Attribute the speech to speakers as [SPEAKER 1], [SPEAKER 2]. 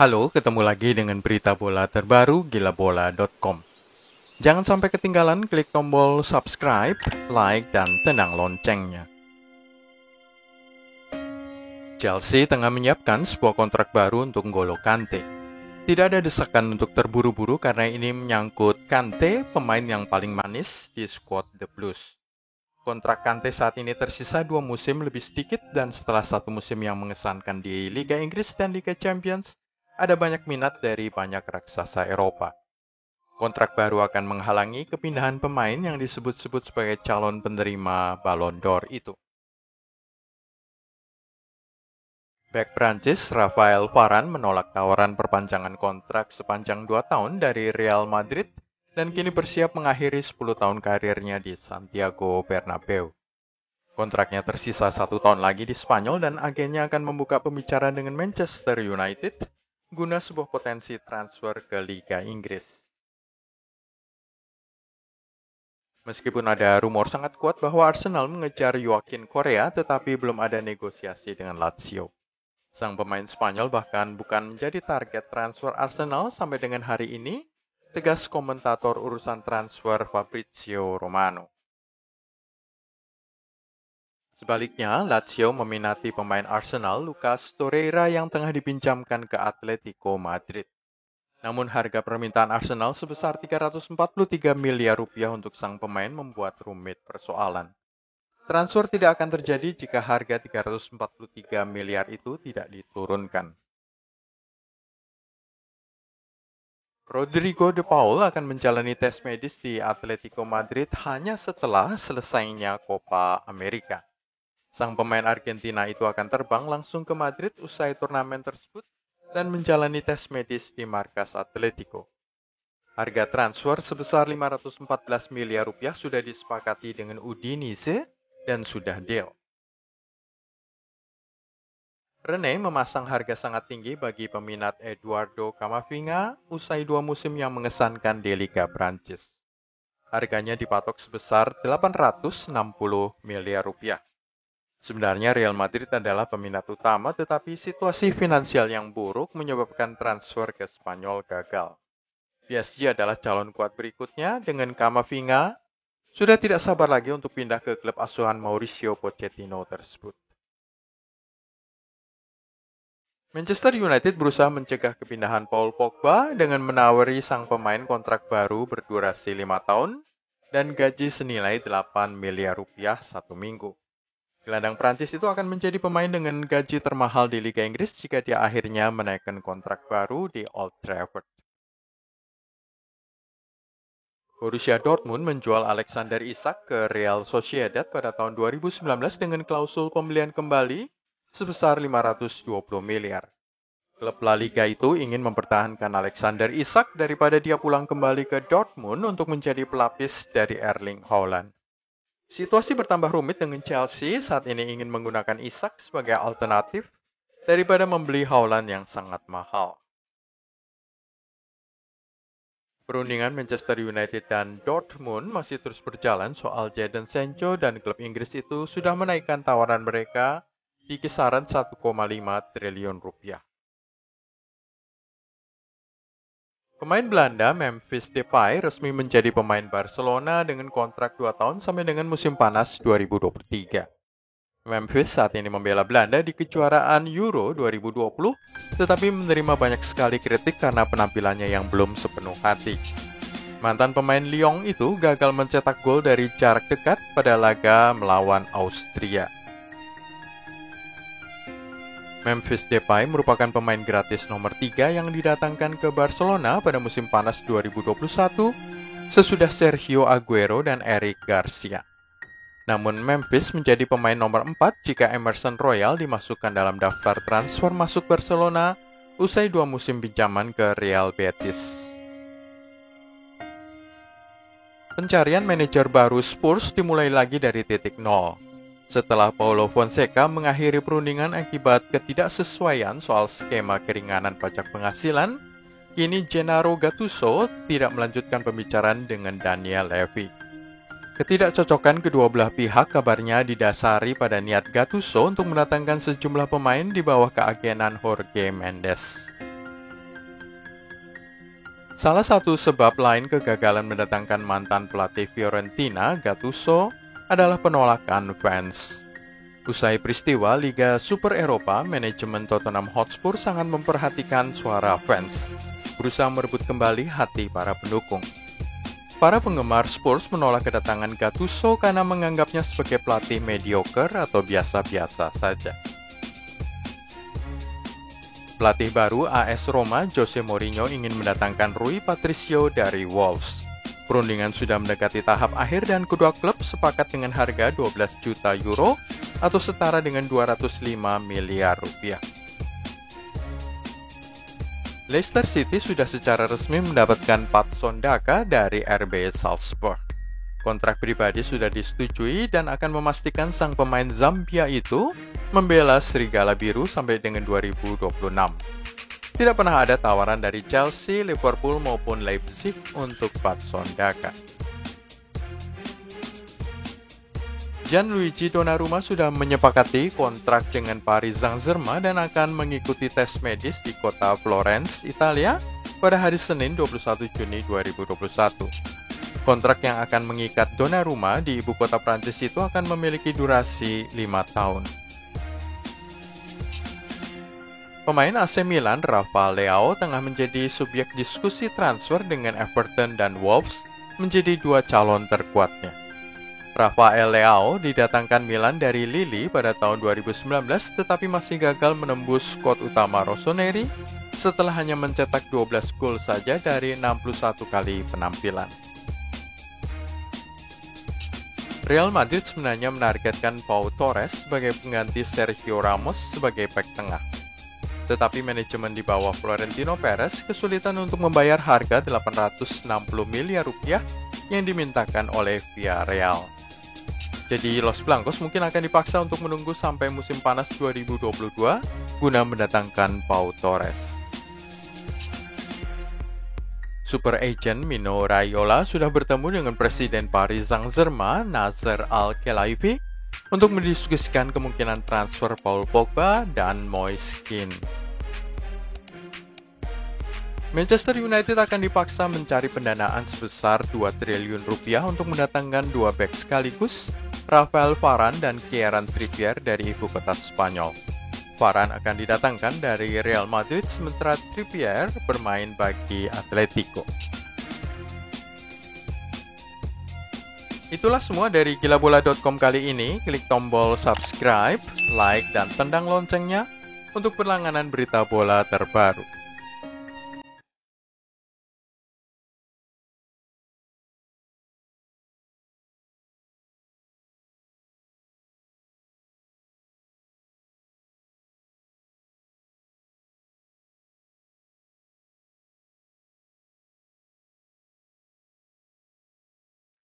[SPEAKER 1] Halo, ketemu lagi dengan berita bola terbaru gilabola.com. Jangan sampai ketinggalan klik tombol subscribe, like, dan tendang loncengnya. Chelsea tengah menyiapkan sebuah kontrak baru untuk N'Golo Kante. Tidak ada desakan untuk terburu-buru karena ini menyangkut Kante, pemain yang paling manis di skuad The Blues. Kontrak Kante saat ini tersisa 2 musim lebih sedikit dan setelah 1 musim yang mengesankan di Liga Inggris dan Liga Champions, ada banyak minat dari banyak raksasa Eropa. Kontrak baru akan menghalangi kepindahan pemain yang disebut-sebut sebagai calon penerima Ballon d'Or itu. Bek Prancis Raphael Varane menolak tawaran perpanjangan kontrak sepanjang 2 tahun dari Real Madrid dan kini bersiap mengakhiri 10 tahun karirnya di Santiago Bernabeu. Kontraknya tersisa 1 tahun lagi di Spanyol dan agennya akan membuka pembicaraan dengan Manchester United guna sebuah potensi transfer ke Liga Inggris. Meskipun ada rumor sangat kuat bahwa Arsenal mengejar Joaquin Correa, tetapi belum ada negosiasi dengan Lazio. Sang pemain Spanyol bahkan bukan menjadi target transfer Arsenal sampai dengan hari ini, tegas komentator urusan transfer Fabrizio Romano. Sebaliknya, Lazio meminati pemain Arsenal Lucas Torreira yang tengah dipinjamkan ke Atletico Madrid. Namun harga permintaan Arsenal sebesar 343 miliar rupiah untuk sang pemain membuat rumit persoalan. Transfer tidak akan terjadi jika harga 343 miliar itu tidak diturunkan. Rodrigo de Paul akan menjalani tes medis di Atletico Madrid hanya setelah selesainya Copa America. Sang pemain Argentina itu akan terbang langsung ke Madrid usai turnamen tersebut dan menjalani tes medis di markas Atletico. Harga transfer sebesar 514 miliar rupiah sudah disepakati dengan Udinese dan sudah deal. Rene memasang harga sangat tinggi bagi peminat Eduardo Camavinga usai 2 musim yang mengesankan di Liga Prancis. Harganya dipatok sebesar 860 miliar rupiah. Sebenarnya Real Madrid adalah peminat utama, tetapi situasi finansial yang buruk menyebabkan transfer ke Spanyol gagal. PSG adalah calon kuat berikutnya dengan Camavinga sudah tidak sabar lagi untuk pindah ke klub asuhan Mauricio Pochettino tersebut. Manchester United berusaha mencegah kepindahan Paul Pogba dengan menawari sang pemain kontrak baru berdurasi 5 tahun dan gaji senilai 8 miliar rupiah 1 minggu. Gelandang Prancis itu akan menjadi pemain dengan gaji termahal di Liga Inggris jika dia akhirnya menaikkan kontrak baru di Old Trafford. Borussia Dortmund menjual Alexander Isak ke Real Sociedad pada tahun 2019 dengan klausul pembelian kembali sebesar 520 miliar. Klub La Liga itu ingin mempertahankan Alexander Isak daripada dia pulang kembali ke Dortmund untuk menjadi pelapis dari Erling Haaland. Situasi bertambah rumit dengan Chelsea saat ini ingin menggunakan Isak sebagai alternatif daripada membeli Haaland yang sangat mahal. Perundingan Manchester United dan Dortmund masih terus berjalan soal Jadon Sancho dan klub Inggris itu sudah menaikkan tawaran mereka di kisaran 1,5 triliun rupiah. Pemain Belanda Memphis Depay resmi menjadi pemain Barcelona dengan kontrak 2 tahun sampai dengan musim panas 2023. Memphis saat ini membela Belanda di kejuaraan Euro 2020, tetapi menerima banyak sekali kritik karena penampilannya yang belum sepenuh hati. Mantan pemain Lyon itu gagal mencetak gol dari jarak dekat pada laga melawan Austria. Memphis Depay merupakan pemain gratis nomor 3 yang didatangkan ke Barcelona pada musim panas 2021 sesudah Sergio Aguero dan Eric Garcia. Namun Memphis menjadi pemain nomor 4 jika Emerson Royal dimasukkan dalam daftar transfer masuk Barcelona usai 2 musim pinjaman ke Real Betis. Pencarian manajer baru Spurs dimulai lagi dari titik nol. Setelah Paulo Fonseca mengakhiri perundingan akibat ketidaksesuaian soal skema keringanan pajak penghasilan, kini Gennaro Gattuso tidak melanjutkan pembicaraan dengan Daniel Levy. Ketidakcocokan kedua belah pihak kabarnya didasari pada niat Gattuso untuk mendatangkan sejumlah pemain di bawah keagenan Jorge Mendes. Salah satu sebab lain kegagalan mendatangkan mantan pelatih Fiorentina, Gattuso, adalah penolakan fans. Usai peristiwa Liga Super Eropa, manajemen Tottenham Hotspur sangat memperhatikan suara fans, berusaha merebut kembali hati para pendukung. Para penggemar Spurs menolak kedatangan Gattuso karena menganggapnya sebagai pelatih mediocre atau biasa-biasa saja. Pelatih baru AS Roma, Jose Mourinho, ingin mendatangkan Rui Patricio dari Wolves. Perundingan sudah mendekati tahap akhir dan kedua klub sepakat dengan harga 12 juta euro atau setara dengan 205 miliar rupiah. Leicester City sudah secara resmi mendapatkan Patson Daka dari RB Salzburg. Kontrak pribadi sudah disetujui dan akan memastikan sang pemain Zambia itu membela Serigala Biru sampai dengan 2026. Tidak pernah ada tawaran dari Chelsea, Liverpool maupun Leipzig untuk Patson Daka. Gianluigi Donnarumma sudah menyepakati kontrak dengan Paris Saint-Germain dan akan mengikuti tes medis di kota Florence, Italia pada hari Senin 21 Juni 2021. Kontrak yang akan mengikat Donnarumma di ibu kota Prancis itu akan memiliki durasi 5 tahun. Pemain AC Milan, Rafael Leao, tengah menjadi subjek diskusi transfer dengan Everton dan Wolves menjadi dua calon terkuatnya. Rafael Leao didatangkan Milan dari Lille pada tahun 2019 tetapi masih gagal menembus skuad utama Rossoneri setelah hanya mencetak 12 gol saja dari 61 kali penampilan. Real Madrid sebenarnya menargetkan Pau Torres sebagai pengganti Sergio Ramos sebagai bek tengah. Tetapi manajemen di bawah Florentino Perez kesulitan untuk membayar harga 860 miliar rupiah yang dimintakan oleh Villarreal. Jadi Los Blancos mungkin akan dipaksa untuk menunggu sampai musim panas 2022 guna mendatangkan Pau Torres. Super agent Mino Raiola sudah bertemu dengan Presiden Paris Saint-Germain, Nasser Al-Khelaifi, untuk mendiskusikan kemungkinan transfer Paul Pogba dan Moise Kean. Manchester United akan dipaksa mencari pendanaan sebesar 2 triliun rupiah untuk mendatangkan dua bek sekaligus, Rafael Varane dan Kieran Trippier dari ibu kota Spanyol. Varane akan didatangkan dari Real Madrid sementara Trippier bermain bagi Atletico. Itulah semua dari gilabola.com kali ini. Klik tombol subscribe, like, dan tendang loncengnya untuk berlangganan berita bola terbaru.